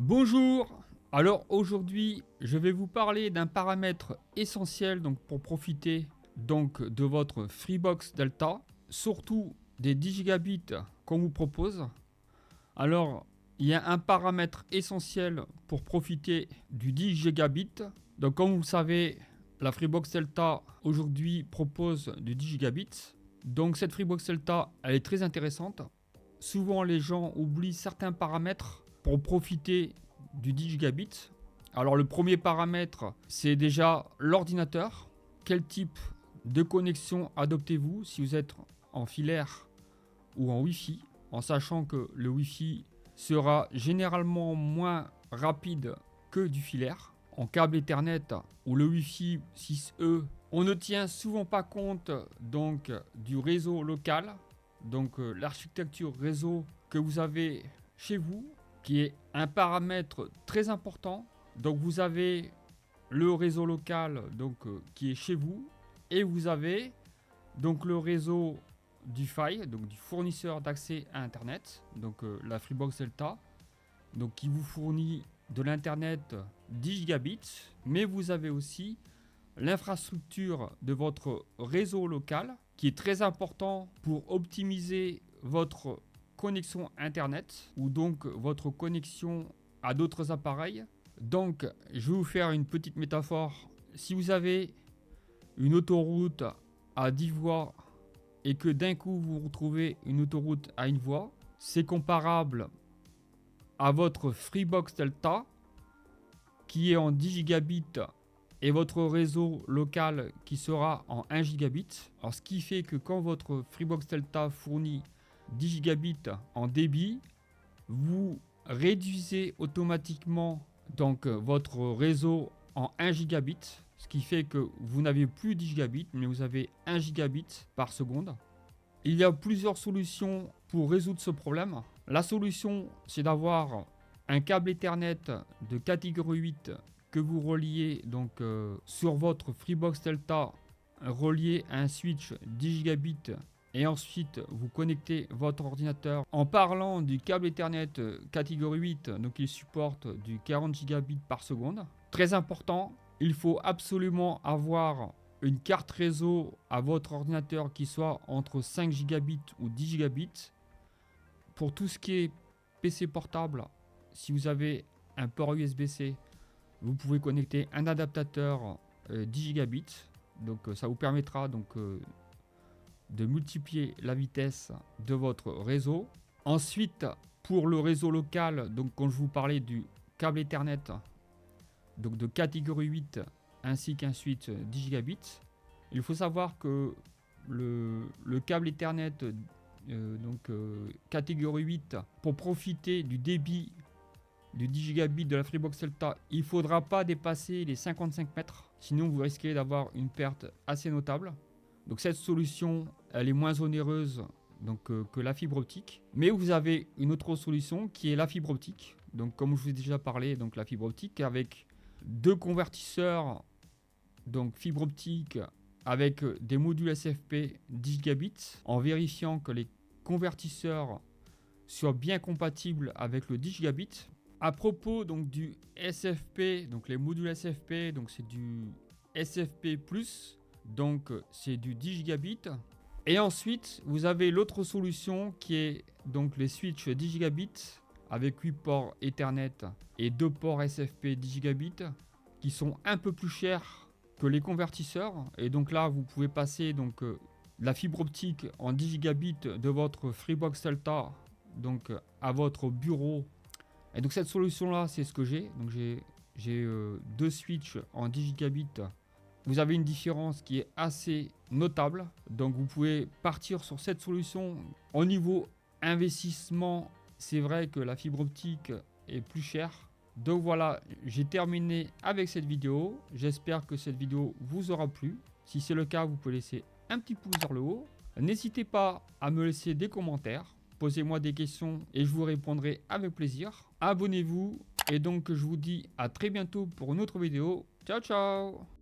Bonjour. Alors aujourd'hui, je vais vous parler d'un paramètre essentiel pour profiter de votre Freebox Delta, surtout des 10 gigabits qu'on vous propose. Alors, il y a un paramètre essentiel pour profiter du 10 gigabits. Donc comme vous le savez, la Freebox Delta aujourd'hui propose du 10 gigabits. Donc cette Freebox Delta, elle est très intéressante. Souvent les gens oublient certains paramètres pour profiter du 10 gigabits. Alors le premier paramètre, c'est déjà l'ordinateur. Quel type de connexion adoptez-vous si vous êtes en filaire ou en Wi-Fi, en sachant que le Wi-Fi sera généralement moins rapide que du filaire. En câble Ethernet ou le Wi-Fi 6E, on ne tient souvent pas compte du réseau local, l'architecture réseau que vous avez chez vous, qui est un paramètre très important. Donc vous avez le réseau local qui est chez vous, et vous avez le réseau du FAI, donc du fournisseur d'accès à Internet, la Freebox Delta, qui vous fournit de l'Internet 10 gigabits, mais vous avez aussi l'infrastructure de votre réseau local qui est très important pour optimiser votre connexion Internet ou votre connexion à d'autres appareils. Donc, je vais vous faire une petite métaphore. Si vous avez une autoroute à 10 voies et que d'un coup vous retrouvez une autoroute à une voie, c'est comparable à votre Freebox Delta qui est en 10 gigabits et votre réseau local qui sera en 1 gigabit. Alors ce qui fait que quand votre Freebox Delta fournit 10 gigabits en débit, vous réduisez automatiquement votre réseau en 1 gigabit, ce qui fait que vous n'avez plus 10 gigabits, mais vous avez 1 gigabit par seconde. Il y a plusieurs solutions pour résoudre ce problème. La solution, c'est d'avoir un câble Ethernet de catégorie 8 que vous reliez sur votre Freebox Delta, relié à un switch 10 gigabits, et ensuite vous connectez votre ordinateur en parlant du câble Ethernet catégorie 8, donc il supporte du 40 gigabits par seconde. Très important, il faut absolument avoir une carte réseau à votre ordinateur qui soit entre 5 gigabits ou 10 gigabits. Pour tout ce qui est PC portable, si vous avez un port USB-C, vous pouvez connecter un adaptateur 10 gigabits. Ça vous permettra de multiplier la vitesse de votre réseau. Ensuite, pour le réseau local, quand je vous parlais du câble Ethernet de catégorie 8 ainsi qu'un switch 10 gigabits, il faut savoir que le câble Ethernet catégorie 8, pour profiter du débit du 10 gigabits de la Freebox Delta, il ne faudra pas dépasser les 55 mètres, sinon vous risquez d'avoir une perte assez notable. Donc cette solution, elle est moins onéreuse que la fibre optique. Mais vous avez une autre solution qui est la fibre optique. Donc comme je vous ai déjà parlé, la fibre optique avec deux convertisseurs fibre optique avec des modules SFP 10 gigabits, en vérifiant que les convertisseurs soient bien compatibles avec le 10 gigabits. À propos du SFP, les modules SFP, c'est du SFP+, c'est du 10 gigabits. Et ensuite, vous avez l'autre solution qui est les switches 10 gigabits avec 8 ports Ethernet et 2 ports SFP 10 gigabits qui sont un peu plus chers que les convertisseurs. Et là, vous pouvez passer la fibre optique en 10 gigabits de votre Freebox Delta à votre bureau. Et cette solution-là, c'est ce que j'ai. J'ai deux switches en 10 gigabits. Vous avez une différence qui est assez notable. Donc vous pouvez partir sur cette solution. Au niveau investissement, c'est vrai que la fibre optique est plus chère. Donc voilà, j'ai terminé avec cette vidéo. J'espère que cette vidéo vous aura plu. Si c'est le cas, vous pouvez laisser un petit pouce vers le haut. N'hésitez pas à me laisser des commentaires. Posez-moi des questions et je vous répondrai avec plaisir. Abonnez-vous et je vous dis à très bientôt pour une autre vidéo. Ciao ciao!